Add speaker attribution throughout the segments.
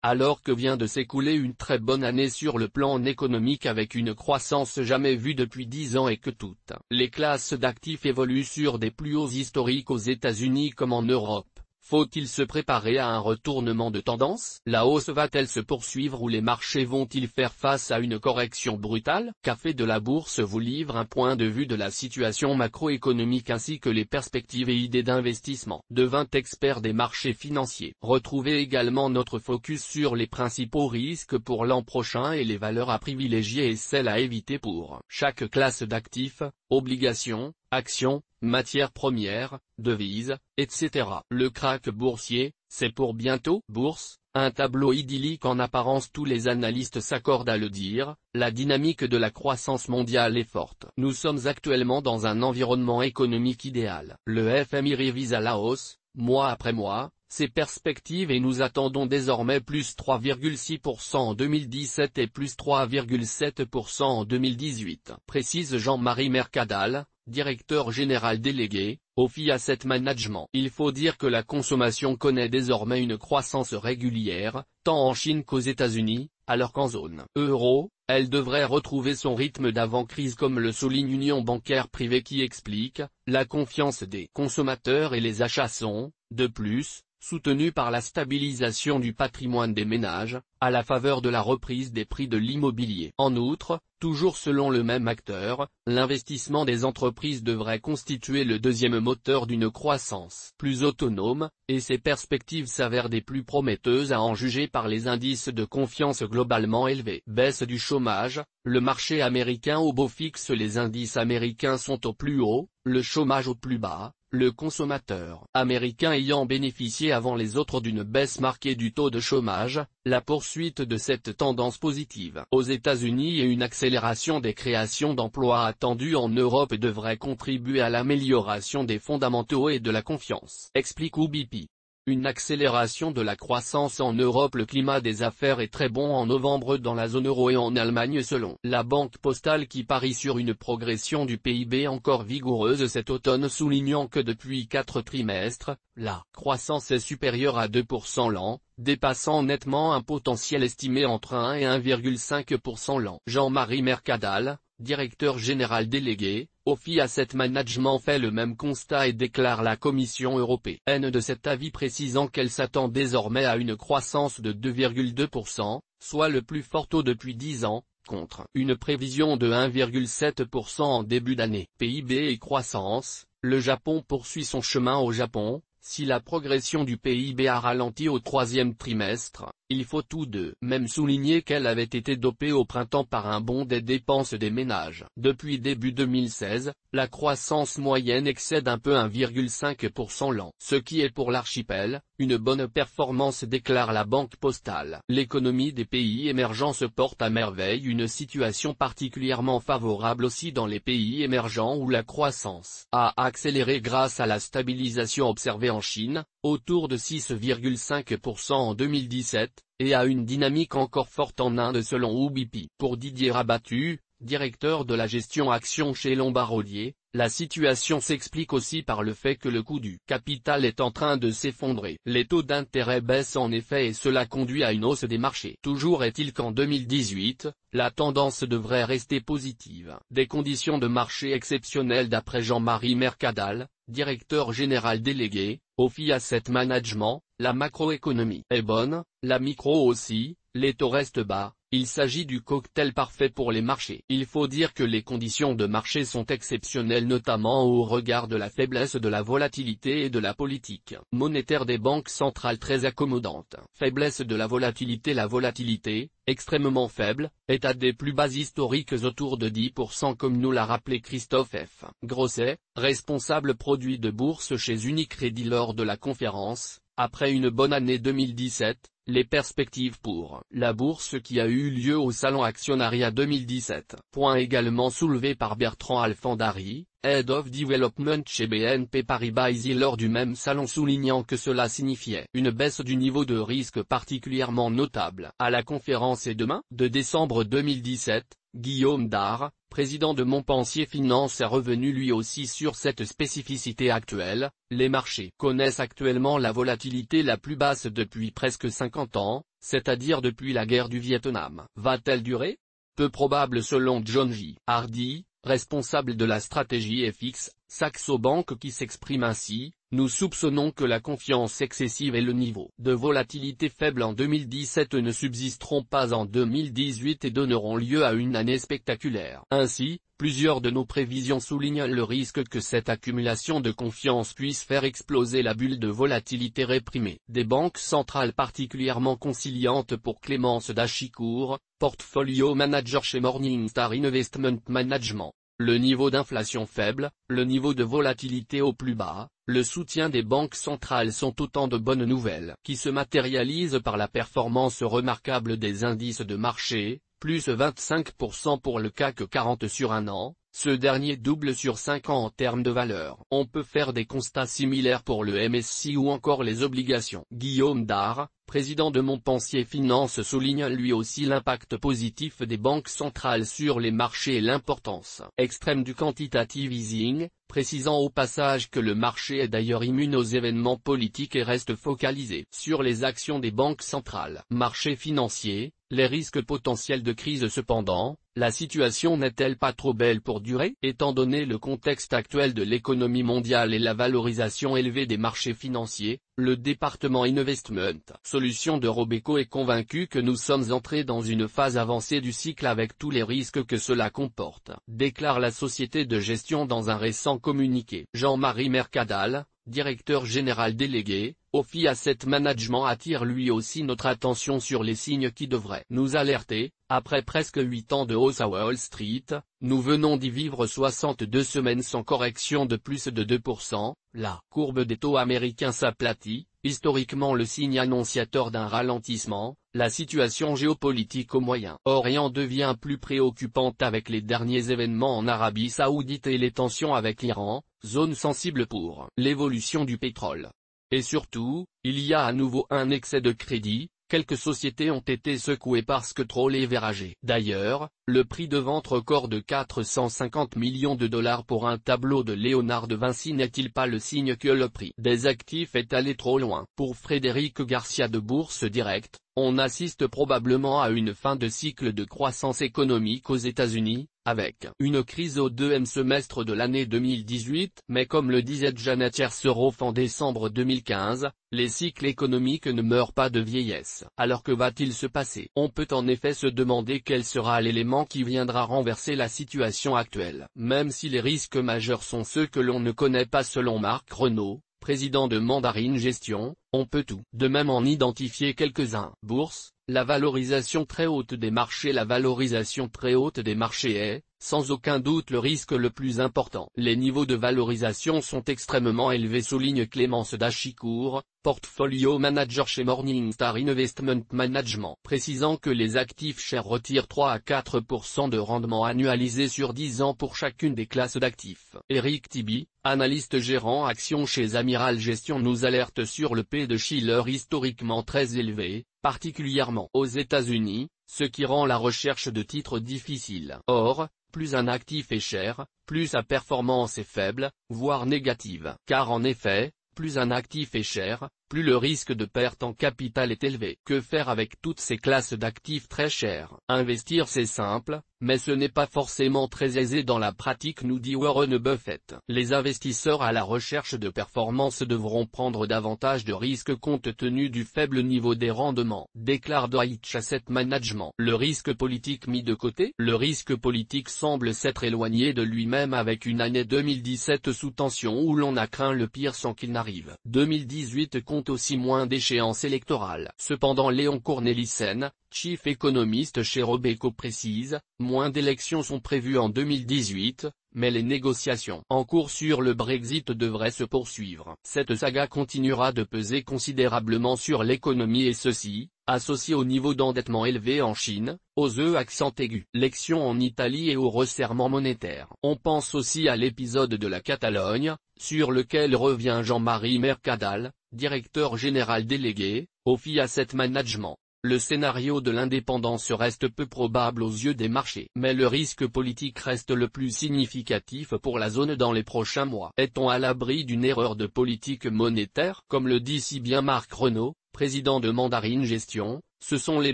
Speaker 1: Alors que vient de s'écouler une très bonne année sur le plan économique avec une croissance jamais vue depuis 10 ans et que toutes les classes d'actifs évoluent sur des plus hauts historiques aux États-Unis comme en Europe, faut-il se préparer à un retournement de tendance? La hausse va-t-elle se poursuivre ou les marchés vont-ils faire face à une correction brutale? Café de la Bourse vous livre un point de vue de la situation macroéconomique ainsi que les perspectives et idées d'investissement de 20 experts des marchés financiers. Retrouvez également notre focus sur les principaux risques pour l'an prochain et les valeurs à privilégier et celles à éviter pour chaque classe d'actifs, obligations, actions, matières premières, devises, etc. Le krach boursier, c'est pour bientôt? Bourse, un tableau idyllique en apparence, tous les analystes s'accordent à le dire, la dynamique de la croissance mondiale est forte. Nous sommes actuellement dans un environnement économique idéal. Le FMI révise à la hausse, mois après mois, ses perspectives et nous attendons désormais plus 3,6% en 2017 et plus 3,7% en 2018. Précise Jean-Marie Mercadal, directeur général délégué, Ophi Asset Management. Il faut dire que la consommation connaît désormais une croissance régulière, tant en Chine qu'aux États-Unis, alors qu'en zone euro, elle devrait retrouver son rythme d'avant-crise comme le souligne Union bancaire privée qui explique, la confiance des consommateurs et les achats sont, de plus, soutenus par la stabilisation du patrimoine des ménages, à la faveur de la reprise des prix de l'immobilier. En outre, toujours selon le même acteur, l'investissement des entreprises devrait constituer le deuxième moteur d'une croissance plus autonome, et ces perspectives s'avèrent des plus prometteuses à en juger par les indices de confiance globalement élevés. Baisse du chômage, le marché américain au beau fixe, les indices américains sont au plus haut, le chômage au plus bas, le consommateur américain ayant bénéficié avant les autres d'une baisse marquée du taux de chômage, la poursuite de cette tendance positive aux États-Unis et une accélération des créations d'emplois attendues en Europe devraient contribuer à l'amélioration des fondamentaux et de la confiance, explique UBP. Une accélération de la croissance en Europe. Le climat des affaires est très bon en novembre dans la zone euro et en Allemagne selon la Banque Postale qui parie sur une progression du PIB encore vigoureuse cet automne, soulignant que depuis 4 trimestres, la croissance est supérieure à 2% l'an, dépassant nettement un potentiel estimé entre 1 et 1,5% l'an. Jean-Marie Mercadal, directeur général délégué, Ophi Asset Management fait le même constat et déclare la Commission européenne de cet avis précisant qu'elle s'attend désormais à une croissance de 2,2%, soit le plus fort taux depuis 10 ans, contre une prévision de 1,7% en début d'année. PIB et croissance, le Japon poursuit son chemin. Au Japon, si la progression du PIB a ralenti au troisième trimestre, il faut tout de même souligner qu'elle avait été dopée au printemps par un bond des dépenses des ménages. Depuis début 2016, la croissance moyenne excède un peu 1,5% l'an. Ce qui est pour l'archipel, une bonne performance déclare la Banque Postale. L'économie des pays émergents se porte à merveille, une situation particulièrement favorable aussi dans les pays émergents où la croissance a accéléré grâce à la stabilisation observée en Chine, autour de 6,5% en 2017, et à une dynamique encore forte en Inde selon UBP. Pour Didier Rabattu, directeur de la gestion action chez Lombard-Odier, la situation s'explique aussi par le fait que le coût du capital est en train de s'effondrer. Les taux d'intérêt baissent en effet et cela conduit à une hausse des marchés. Toujours est-il qu'en 2018, la tendance devrait rester positive. Des conditions de marché exceptionnelles d'après Jean-Marie Mercadal, directeur général délégué, Ophi Asset Management, la macroéconomie est bonne, la micro aussi, les taux restent bas. Il s'agit du cocktail parfait pour les marchés. Il faut dire que les conditions de marché sont exceptionnelles notamment au regard de la faiblesse de la volatilité et de la politique monétaire des banques centrales très accommodante. Faiblesse de la volatilité, extrêmement faible, est à des plus bas historiques autour de 10% comme nous l'a rappelé Christophe F. Grosset, responsable produit de bourse chez Unicredit lors de la conférence. Après une bonne année 2017, les perspectives pour la bourse qui a eu lieu au Salon Actionnariat 2017. Point également soulevé par Bertrand Alfandari, Head of Development chez BNP Paribas Easy lors du même salon, soulignant que cela signifiait une baisse du niveau de risque particulièrement notable. À la conférence et demain, de décembre 2017, Guillaume Dard, président de Montpensier Finance, est revenu lui aussi sur cette spécificité actuelle. Les marchés connaissent actuellement la volatilité la plus basse depuis presque 50 ans, c'est-à-dire depuis la guerre du Vietnam. Va-t-elle durer? Peu probable selon John J. Hardy, responsable de la stratégie FX, Saxo Bank, qui s'exprime ainsi: nous soupçonnons que la confiance excessive et le niveau de volatilité faible en 2017 ne subsisteront pas en 2018 et donneront lieu à une année spectaculaire. Ainsi, plusieurs de nos prévisions soulignent le risque que cette accumulation de confiance puisse faire exploser la bulle de volatilité réprimée des banques centrales, particulièrement conciliantes pour Clémence Dachicourt, portfolio manager chez Morningstar Investment Management. Le niveau d'inflation faible, le niveau de volatilité au plus bas, le soutien des banques centrales sont autant de bonnes nouvelles qui se matérialisent par la performance remarquable des indices de marché, plus 25% pour le CAC 40 sur un an, ce dernier double sur 5 ans en termes de valeur. On peut faire des constats similaires pour le MSCI ou encore les obligations. Guillaume Dard, président de Montpensier Finance, souligne lui aussi l'impact positif des banques centrales sur les marchés et l'importance extrême du quantitative easing, précisant au passage que le marché est d'ailleurs immune aux événements politiques et reste focalisé sur les actions des banques centrales. Marché financier, les risques potentiels de crise. Cependant, la situation n'est-elle pas trop belle pour durer? Étant donné le contexte actuel de l'économie mondiale et la valorisation élevée des marchés financiers, le département Investment Solutions de Robeco est convaincu que nous sommes entrés dans une phase avancée du cycle avec tous les risques que cela comporte, déclare la société de gestion dans un récent communiqué. Jean-Marie Mercadal, directeur général délégué, Ophi Asset Management, attire lui aussi notre attention sur les signes qui devraient nous alerter. Après presque 8 ans de hausse à Wall Street, nous venons d'y vivre 62 semaines sans correction de plus de 2%, la courbe des taux américains s'aplatit, historiquement le signe annonciateur d'un ralentissement. La situation géopolitique au Moyen-Orient devient plus préoccupante avec les derniers événements en Arabie Saoudite et les tensions avec l'Iran, zone sensible pour l'évolution du pétrole. Et surtout, il y a à nouveau un excès de crédit. Quelques sociétés ont été secouées parce que trop léveragées. D'ailleurs, le prix de vente record de 450 millions de dollars pour un tableau de Léonard de Vinci n'est-il pas le signe que le prix des actifs est allé trop loin? Pour Frédéric Garcia de Bourse Direct, on assiste probablement à une fin de cycle de croissance économique aux États-Unis, avec une crise au deuxième semestre de l'année 2018, mais comme le disait Janet Yerseroff en décembre 2015, les cycles économiques ne meurent pas de vieillesse. Alors que va-t-il se passer? On peut en effet se demander quel sera l'élément qui viendra renverser la situation actuelle. Même si les risques majeurs sont ceux que l'on ne connaît pas selon Marc Renaud, président de Mandarine Gestion, on peut tout de même en identifier quelques-uns. Bourse, la valorisation très haute des marchés. La valorisation très haute des marchés est, sans aucun doute, le risque le plus important. Les niveaux de valorisation sont extrêmement élevés, souligne Clémence Dachicourt, portfolio manager chez Morningstar Investment Management, précisant que les actifs chers retirent 3 à 4% de rendement annualisé sur 10 ans pour chacune des classes d'actifs. Eric Tibi, analyste gérant actions chez Amiral Gestion, nous alerte sur le P de Schiller historiquement très élevé, particulièrement aux États-Unis, ce qui rend la recherche de titres difficile. Or, plus un actif est cher, plus sa performance est faible, voire négative. Car en effet, plus un actif est cher, plus le risque de perte en capital est élevé. Que faire avec toutes ces classes d'actifs très chères? Investir, c'est simple, mais ce n'est pas forcément très aisé dans la pratique, nous dit Warren Buffett. Les investisseurs à la recherche de performance devront prendre davantage de risques compte tenu du faible niveau des rendements, déclare Deutsche Asset Management. Le risque politique mis de côté? Le risque politique semble s'être éloigné de lui-même avec une année 2017 sous tension où l'on a craint le pire sans qu'il n'arrive. 2018 compte aussi moins d'échéances électorales. Cependant, Léon Cornelissen, chief économiste chez Robeco, précise, moins d'élections sont prévues en 2018, mais les négociations en cours sur le Brexit devraient se poursuivre. Cette saga continuera de peser considérablement sur l'économie et ceci, associé au niveau d'endettement élevé en Chine, aux accents aigus, l'élection en Italie et au resserrement monétaire. On pense aussi à l'épisode de la Catalogne, sur lequel revient Jean-Marie Mercadal, directeur général délégué, Ophi Asset Management. Le scénario de l'indépendance reste peu probable aux yeux des marchés. Mais le risque politique reste le plus significatif pour la zone dans les prochains mois. Est-on à l'abri d'une erreur de politique monétaire? Comme le dit si bien Marc Renaud, président de Mandarin Gestion, ce sont les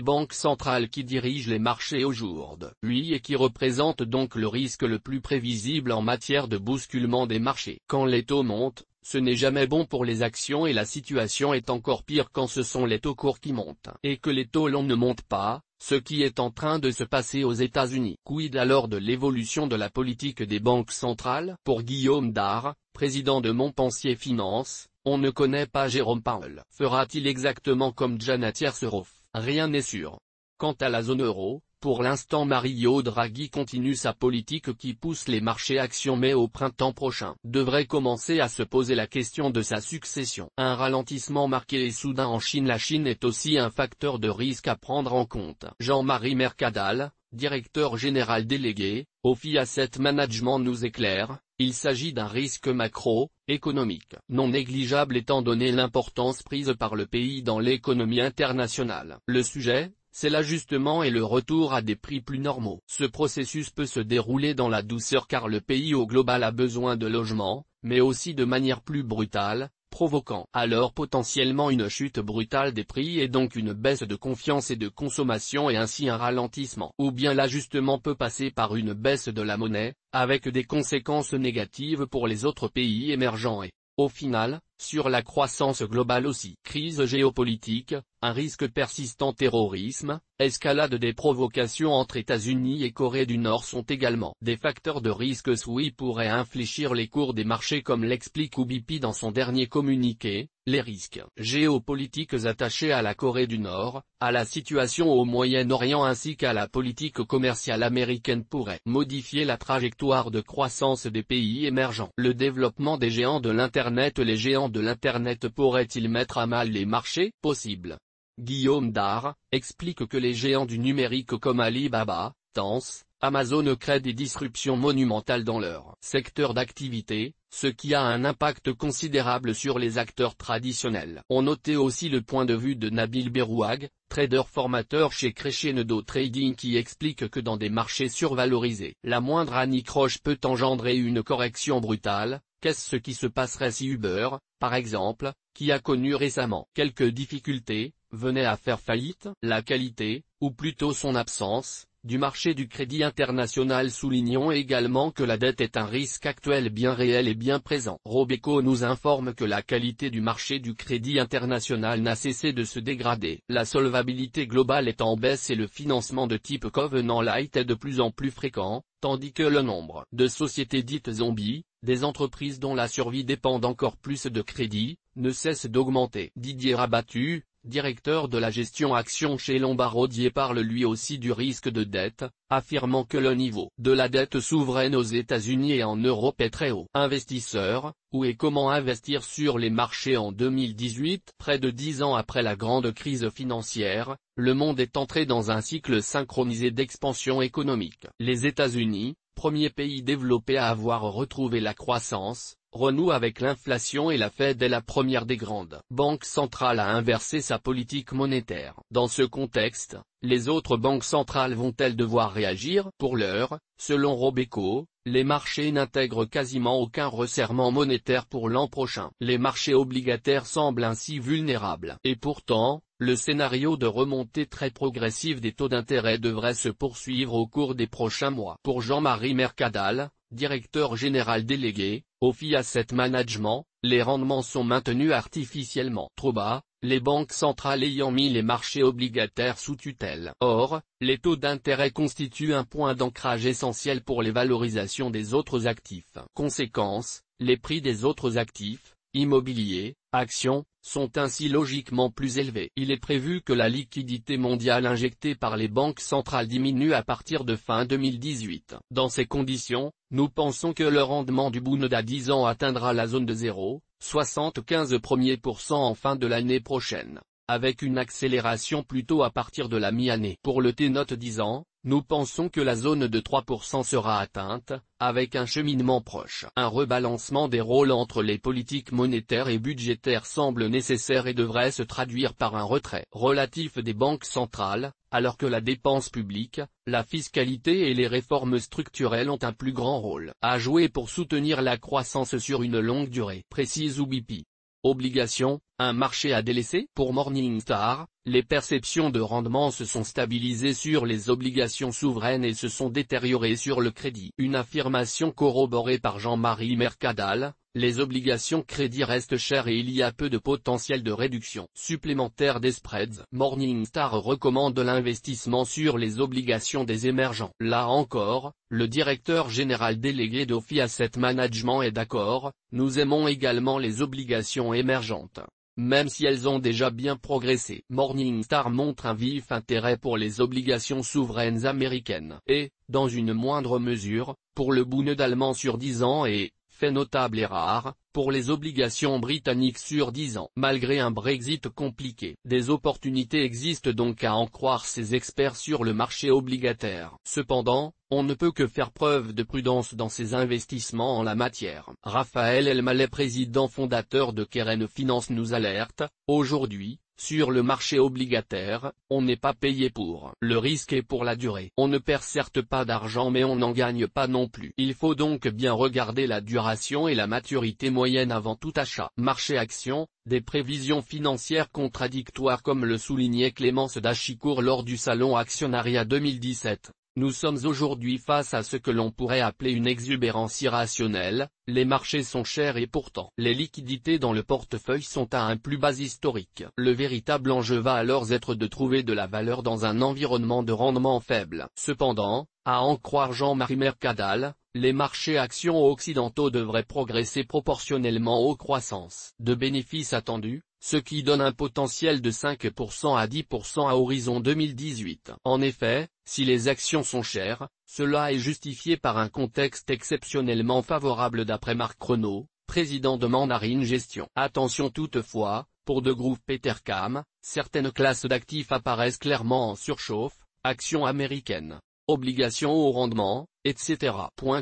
Speaker 1: banques centrales qui dirigent les marchés aujourd'hui et qui représentent donc le risque le plus prévisible en matière de bousculement des marchés. Quand les taux montent, ce n'est jamais bon pour les actions et la situation est encore pire quand ce sont les taux courts qui montent. Et que les taux longs ne montent pas, ce qui est en train de se passer aux États-Unis. Quid alors de l'évolution de la politique des banques centrales? Pour Guillaume Dard, président de Montpensier Finance, on ne connaît pas Jérôme Powell. Fera-t-il exactement comme Janet Yellen? Rien n'est sûr. Quant à la zone euro, pour l'instant Mario Draghi continue sa politique qui pousse les marchés actions mais au printemps prochain devrait commencer à se poser la question de sa succession. Un ralentissement marqué et soudain en Chine. La Chine est aussi un facteur de risque à prendre en compte. Jean-Marie Mercadal, directeur général délégué, Ophi Asset Management nous éclaire, il s'agit d'un risque macro-économique non négligeable étant donné l'importance prise par le pays dans l'économie internationale. Le sujet, c'est l'ajustement et le retour à des prix plus normaux. Ce processus peut se dérouler dans la douceur car le pays au global a besoin de logements, mais aussi de manière plus brutale, provoquant alors potentiellement une chute brutale des prix et donc une baisse de confiance et de consommation et ainsi un ralentissement. Ou bien l'ajustement peut passer par une baisse de la monnaie, avec des conséquences négatives pour les autres pays émergents et, au final, sur la croissance globale aussi. Crise géopolitique, un risque persistant. Terrorisme, escalade des provocations entre États-Unis et Corée du Nord sont également des facteurs de risque qui pourraient infléchir les cours des marchés comme l'explique UBP dans son dernier communiqué. Les risques géopolitiques attachés à la Corée du Nord, à la situation au Moyen-Orient ainsi qu'à la politique commerciale américaine pourraient modifier la trajectoire de croissance des pays émergents. Le développement des géants de l'Internet. Les géants de l'Internet pourraient-ils mettre à mal les marchés? Possible. Guillaume Dard, explique que les géants du numérique comme Alibaba, Tencent, Amazon créent des disruptions monumentales dans leur secteur d'activité, ce qui a un impact considérable sur les acteurs traditionnels. On notait aussi le point de vue de Nabil Berouag, trader formateur chez Crescendo Trading qui explique que dans des marchés survalorisés, la moindre anicroche peut engendrer une correction brutale. Qu'est-ce ce qui se passerait si Uber, par exemple, qui a connu récemment quelques difficultés, venait à faire faillite? La qualité, ou plutôt son absence, du marché du crédit international. Soulignons également que la dette est un risque actuel bien réel et bien présent. Robeco nous informe que la qualité du marché du crédit international n'a cessé de se dégrader. La solvabilité globale est en baisse et le financement de type Covenant Light est de plus en plus fréquent, tandis que le nombre de sociétés dites zombies, des entreprises dont la survie dépend encore plus de crédit, ne cesse d'augmenter. Didier Rabattu, directeur de la gestion action chez Lombard-Odier parle lui aussi du risque de dette, affirmant que le niveau de la dette souveraine aux États-Unis et en Europe est très haut. Investisseurs, où et comment investir sur les marchés en 2018? Près de 10 ans après la grande crise financière, le monde est entré dans un cycle synchronisé d'expansion économique. Les États-Unis, premier pays développé à avoir retrouvé la croissance, renoue avec l'inflation et la Fed est la première des grandes banques centrales à inverser sa politique monétaire. Dans ce contexte, les autres banques centrales vont-elles devoir réagir? Pour l'heure, selon Robeco, les marchés n'intègrent quasiment aucun resserrement monétaire pour l'an prochain. Les marchés obligataires semblent ainsi vulnérables. Et pourtant, le scénario de remontée très progressive des taux d'intérêt devrait se poursuivre au cours des prochains mois. Pour Jean-Marie Mercadal, directeur général délégué, Ophi Asset Management, les rendements sont maintenus artificiellement trop bas, les banques centrales ayant mis les marchés obligataires sous tutelle. Or, les taux d'intérêt constituent un point d'ancrage essentiel pour les valorisations des autres actifs. Conséquence, les prix des autres actifs, immobiliers, actions, sont ainsi logiquement plus élevés. Il est prévu que la liquidité mondiale injectée par les banques centrales diminue à partir de fin 2018. Dans ces conditions, nous pensons que le rendement du Bund à 10 ans atteindra la zone de 0,75% en fin de l'année prochaine, avec une accélération plutôt à partir de la mi-année. Pour le T-Note 10 ans, nous pensons que la zone de 3% sera atteinte, avec un cheminement proche. Un rebalancement des rôles entre les politiques monétaires et budgétaires semble nécessaire et devrait se traduire par un retrait relatif des banques centrales, alors que la dépense publique, la fiscalité et les réformes structurelles ont un plus grand rôle à jouer pour soutenir la croissance sur une longue durée, précise UBP. Obligations, un marché à délaisser? Pour Morningstar, les perceptions de rendement se sont stabilisées sur les obligations souveraines et se sont détériorées sur le crédit. Une affirmation corroborée par Jean-Marie Mercadal, les obligations crédit restent chères et il y a peu de potentiel de réduction supplémentaire des spreads. Morningstar recommande l'investissement sur les obligations des émergents. Là encore, le directeur général délégué d'Ophi Asset Management est d'accord, nous aimons également les obligations émergentes, même si elles ont déjà bien progressé. Morningstar montre un vif intérêt pour les obligations souveraines américaines et, dans une moindre mesure, pour le Bund allemand sur 10 ans et, fait notable et rare, pour les obligations britanniques sur 10 ans. Malgré un Brexit compliqué, des opportunités existent donc à en croire ces experts sur le marché obligataire. Cependant, on ne peut que faire preuve de prudence dans ses investissements en la matière. Raphaël Elmaleh, président fondateur de Keren Finance, nous alerte: aujourd'hui, sur le marché obligataire, on n'est pas payé pour le risque et pour la durée. On ne perd certes pas d'argent mais on n'en gagne pas non plus. Il faut donc bien regarder la duration et la maturité moyenne avant tout achat. Marché action, des prévisions financières contradictoires comme le soulignait Clémence Dachicourt lors du salon Actionnariat 2017. Nous sommes aujourd'hui face à ce que l'on pourrait appeler une exubérance irrationnelle, les marchés sont chers et pourtant les liquidités dans le portefeuille sont à un plus bas historique. Le véritable enjeu va alors être de trouver de la valeur dans un environnement de rendement faible. Cependant, à en croire Jean-Marie Mercadal, les marchés actions occidentaux devraient progresser proportionnellement aux croissances de bénéfices attendues, ce qui donne un potentiel de 5% à 10% à horizon 2018. En effet, si les actions sont chères, cela est justifié par un contexte exceptionnellement favorable d'après Marc Renaud, président de Mandarin Gestion. Attention toutefois, pour de groupes Petercam, certaines classes d'actifs apparaissent clairement en surchauffe, actions américaines, obligations au rendement, etc.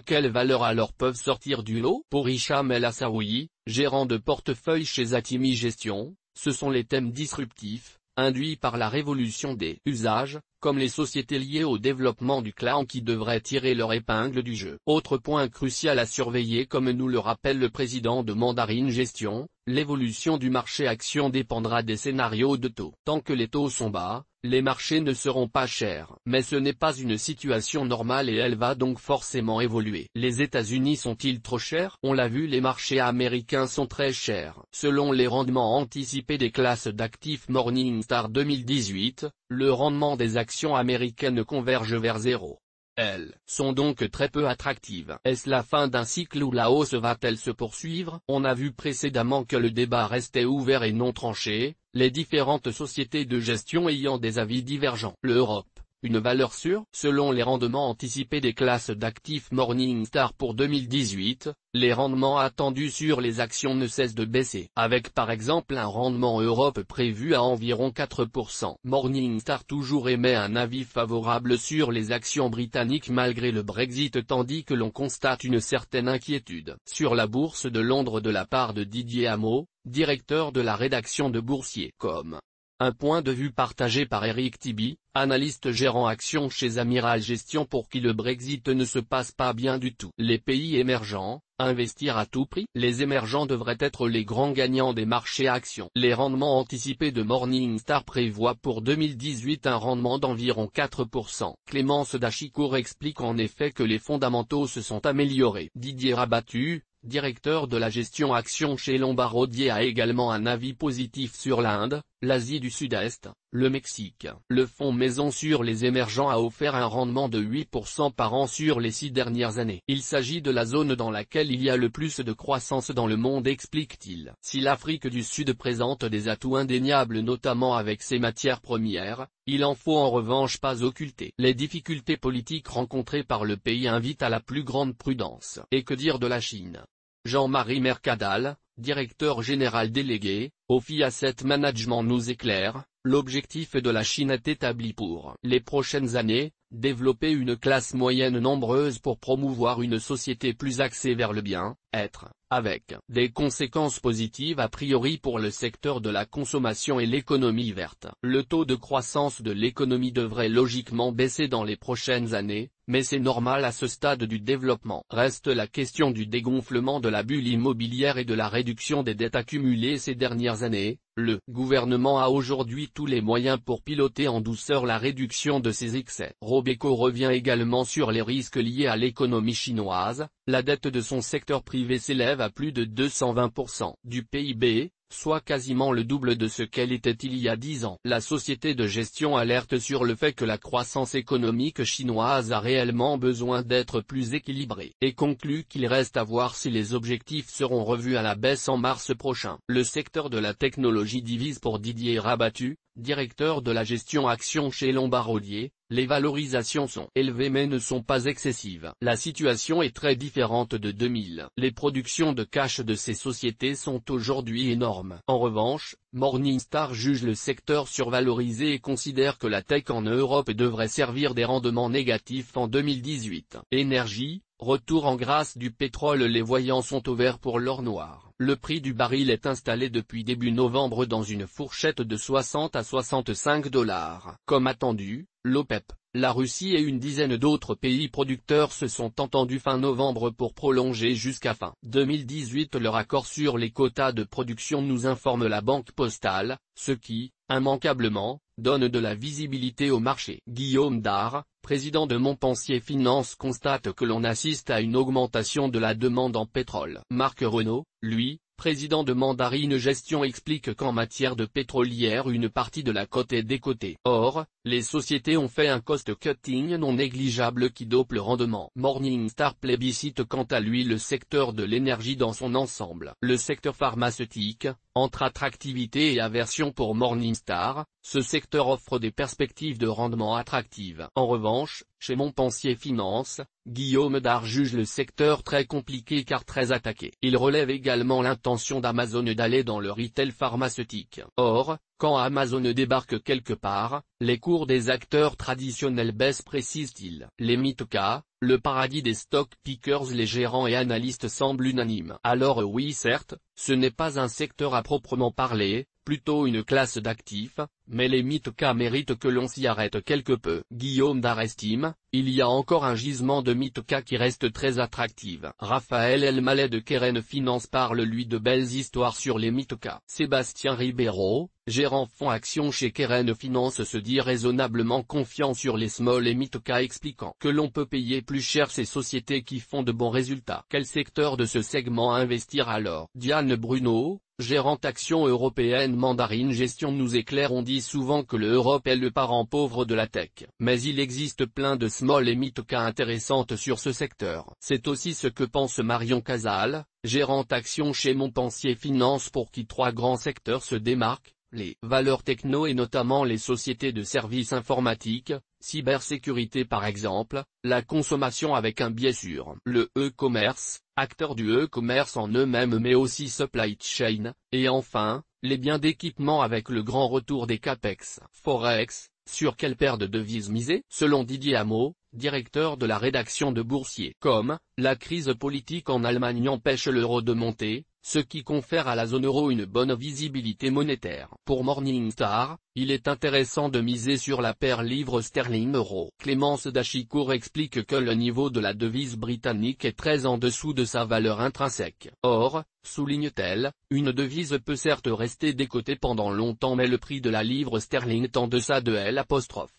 Speaker 1: Quelles valeurs alors peuvent sortir du lot? Pour Hicham El Assaoui, gérant de portefeuille chez Atimi Gestion, ce sont les thèmes disruptifs, induits par la révolution des usages, comme les sociétés liées au développement du cloud qui devraient tirer leur épingle du jeu. Autre point crucial à surveiller, comme nous le rappelle le président de Mandarin Gestion, l'évolution du marché action dépendra des scénarios de taux. Tant que les taux sont bas, les marchés ne seront pas chers. Mais ce n'est pas une situation normale et elle va donc forcément évoluer. Les États-Unis sont-ils trop chers? On l'a vu, les marchés américains sont très chers. Selon les rendements anticipés des classes d'actifs Morningstar 2018, le rendement des actions américaines converge vers zéro. Elles sont donc très peu attractives. Est-ce la fin d'un cycle ou la hausse va-t-elle se poursuivre? On a vu précédemment que le débat restait ouvert et non tranché, les différentes sociétés de gestion ayant des avis divergents. L'Europe, une valeur sûre? Selon les rendements anticipés des classes d'actifs Morningstar pour 2018, les rendements attendus sur les actions ne cessent de baisser, avec par exemple un rendement Europe prévu à environ 4%. Morningstar toujours émet un avis favorable sur les actions britanniques malgré le Brexit, tandis que l'on constate une certaine inquiétude sur la bourse de Londres de la part de Didier Hameau, directeur de la rédaction de Boursier.com. Un point de vue partagé par Eric Tibi, analyste gérant actions chez Amiral Gestion, pour qui le Brexit ne se passe pas bien du tout. Les pays émergents, investir à tout prix? Les émergents devraient être les grands gagnants des marchés actions. Les rendements anticipés de Morningstar prévoient pour 2018 un rendement d'environ 4%. Clémence Dachicourt explique en effet que les fondamentaux se sont améliorés. Didier Rabattu, directeur de la gestion actions chez Lombard Odier, a également un avis positif sur l'Inde, l'Asie du Sud-Est, le Mexique. Le fonds maison sur les émergents a offert un rendement de 8% par an sur les 6 dernières années. Il s'agit de la zone dans laquelle il y a le plus de croissance dans le monde, explique-t-il. Si l'Afrique du Sud présente des atouts indéniables notamment avec ses matières premières, il en faut en revanche pas occulter les difficultés politiques rencontrées par le pays invitent à la plus grande prudence. Et que dire de la Chine? Jean-Marie Mercadal, directeur général délégué, Ophi Asset Management, nous éclaire: l'objectif de la Chine est établi pour les prochaines années, développer une classe moyenne nombreuse pour promouvoir une société plus axée vers le bien-être, avec des conséquences positives a priori pour le secteur de la consommation et l'économie verte. Le taux de croissance de l'économie devrait logiquement baisser dans les prochaines années, mais c'est normal à ce stade du développement. Reste la question du dégonflement de la bulle immobilière et de la réduction des dettes accumulées ces dernières années. Le gouvernement a aujourd'hui tous les moyens pour piloter en douceur la réduction de ces excès. Robeco revient également sur les risques liés à l'économie chinoise. La dette de son secteur privé s'élève à plus de 220% du PIB, soit quasiment le double de ce qu'elle était il y a 10 ans. La société de gestion alerte sur le fait que la croissance économique chinoise a réellement besoin d'être plus équilibrée, et conclut qu'il reste à voir si les objectifs seront revus à la baisse en mars prochain. Le secteur de la technologie divise pour Didier Rabattu, directeur de la gestion action chez Lombard Odier. Les valorisations sont élevées mais ne sont pas excessives. La situation est très différente de 2000. Les productions de cash de ces sociétés sont aujourd'hui énormes. En revanche, Morningstar juge le secteur survalorisé et considère que la tech en Europe devrait servir des rendements négatifs en 2018. Énergie, retour en grâce du pétrole. Les voyants sont au vert pour l'or noir. Le prix du baril est installé depuis début novembre dans une fourchette de 60 à 65 $. Comme attendu, l'OPEP, la Russie et une dizaine d'autres pays producteurs se sont entendus fin novembre pour prolonger jusqu'à fin 2018 leur accord sur les quotas de production, nous informe la Banque Postale, ce qui, immanquablement, donne de la visibilité au marché. Guillaume Dard, président de Montpensier Finance, constate que l'on assiste à une augmentation de la demande en pétrole. Marc Renaud, lui, président de Mandarine Gestion, explique qu'en matière de pétrolière une partie de la cote est décotée. Or, les sociétés ont fait un cost-cutting non négligeable qui dope le rendement. Morningstar plébiscite quant à lui le secteur de l'énergie dans son ensemble. Le secteur pharmaceutique, entre attractivité et aversion pour Morningstar, ce secteur offre des perspectives de rendement attractives. En revanche, chez Montpensier Finance, Guillaume Dard juge le secteur très compliqué car très attaqué. Il relève également l'intention d'Amazon d'aller dans le retail pharmaceutique. Or, quand Amazon débarque quelque part, les cours des acteurs traditionnels baissent, précise-t-il. Les Mitoka, le paradis des stock pickers, les gérants et analystes semblent unanimes. Alors oui, certes, ce n'est pas un secteur à proprement parler, plutôt une classe d'actifs, mais les Mitoka méritent que l'on s'y arrête quelque peu. Guillaume Dard estime, il y a encore un gisement de Mitoka qui reste très attractive. Raphaël Elmaleh de Keren Finance parle lui de belles histoires sur les Mitoka. Sébastien Ribeiro, gérant fonds action chez Keren Finance, se dit raisonnablement confiant sur les small et Mitoka, expliquant que l'on peut payer plus cher ces sociétés qui font de bons résultats. Quel secteur de ce segment investir alors? Diane Bruno, gérante action européenne Mandarine Gestion, nous éclaire. On dit souvent que l'Europe est le parent pauvre de la tech, mais il existe plein de small et Mitoka intéressantes sur ce secteur. C'est aussi ce que pense Marion Casal, gérante action chez Montpensier Finance, pour qui trois grands secteurs se démarquent: les valeurs techno et notamment les sociétés de services informatiques, cybersécurité par exemple, la consommation avec un biais sur le e-commerce, acteurs du e-commerce en eux-mêmes mais aussi supply chain, et enfin, les biens d'équipement avec le grand retour des capex. Forex, sur quelle paire de devises miser? Selon Didier Hameau, directeur de la rédaction de Boursier, comme la crise politique en Allemagne empêche l'euro de monter, ce qui confère à la zone euro une bonne visibilité monétaire. Pour Morningstar, il est intéressant de miser sur la paire livre sterling-euro. Clémence Dachicourt explique que le niveau de la devise britannique est très en dessous de sa valeur intrinsèque. Or, souligne-t-elle, une devise peut certes rester décotée pendant longtemps mais le prix de la livre sterling est en deçà de L',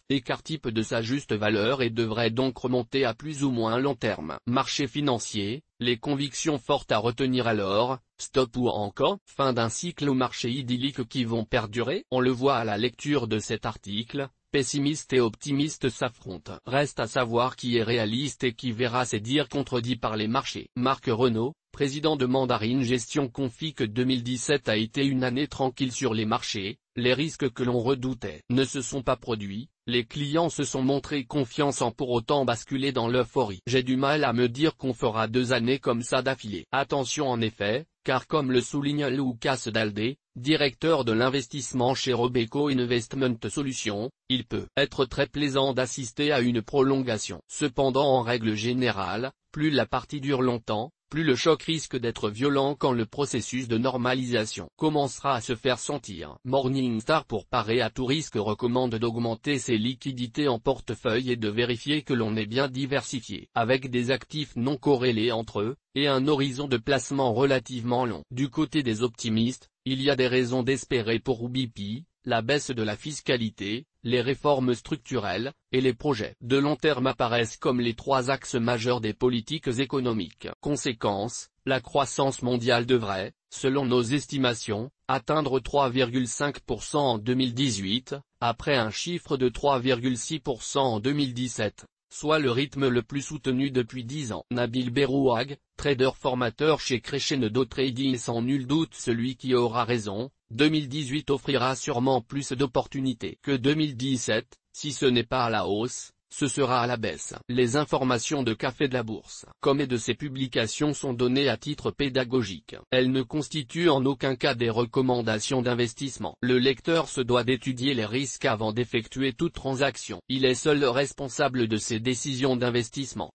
Speaker 1: écart type de sa juste valeur, et devrait donc remonter à plus ou moins long terme. Marché financier, les convictions fortes à retenir alors: stop ou encore fin d'un cycle ou marché idyllique qui vont perdurer? On le voit à la lecture de cet article, pessimistes et optimistes s'affrontent. Reste à savoir qui est réaliste et qui verra ses dires contredits par les marchés. Marc Renaud, président de Mandarine Gestion, confie que 2017 a été une année tranquille sur les marchés, les risques que l'on redoutait ne se sont pas produits, les clients se sont montrés confiants sans pour autant basculer dans l'euphorie. J'ai du mal à me dire qu'on fera 2 années comme ça d'affilée. Attention en effet, car comme le souligne Lucas Daldé, directeur de l'investissement chez Robeco Investment Solutions, il peut être très plaisant d'assister à une prolongation. Cependant, en règle générale, plus la partie dure longtemps, plus le choc risque d'être violent quand le processus de normalisation commencera à se faire sentir. Morningstar, pour parer à tout risque, recommande d'augmenter ses liquidités en portefeuille et de vérifier que l'on est bien diversifié, avec des actifs non corrélés entre eux, et un horizon de placement relativement long. Du côté des optimistes, il y a des raisons d'espérer pour UBP, la baisse de la fiscalité, les réformes structurelles, et les projets de long terme apparaissent comme les trois axes majeurs des politiques économiques. Conséquence, la croissance mondiale devrait, selon nos estimations, atteindre 3,5% en 2018, après un chiffre de 3,6% en 2017. Soit le rythme le plus soutenu depuis 10 ans. Nabil Berouag, trader formateur chez Crescendo Trading, est sans nul doute celui qui aura raison. 2018 offrira sûrement plus d'opportunités que 2017, si ce n'est pas à la hausse, ce sera à la baisse. Les informations de Café de la Bourse, comme et de ses publications, sont données à titre pédagogique. Elles ne constituent en aucun cas des recommandations d'investissement. Le lecteur se doit d'étudier les risques avant d'effectuer toute transaction. Il est seul responsable de ses décisions d'investissement.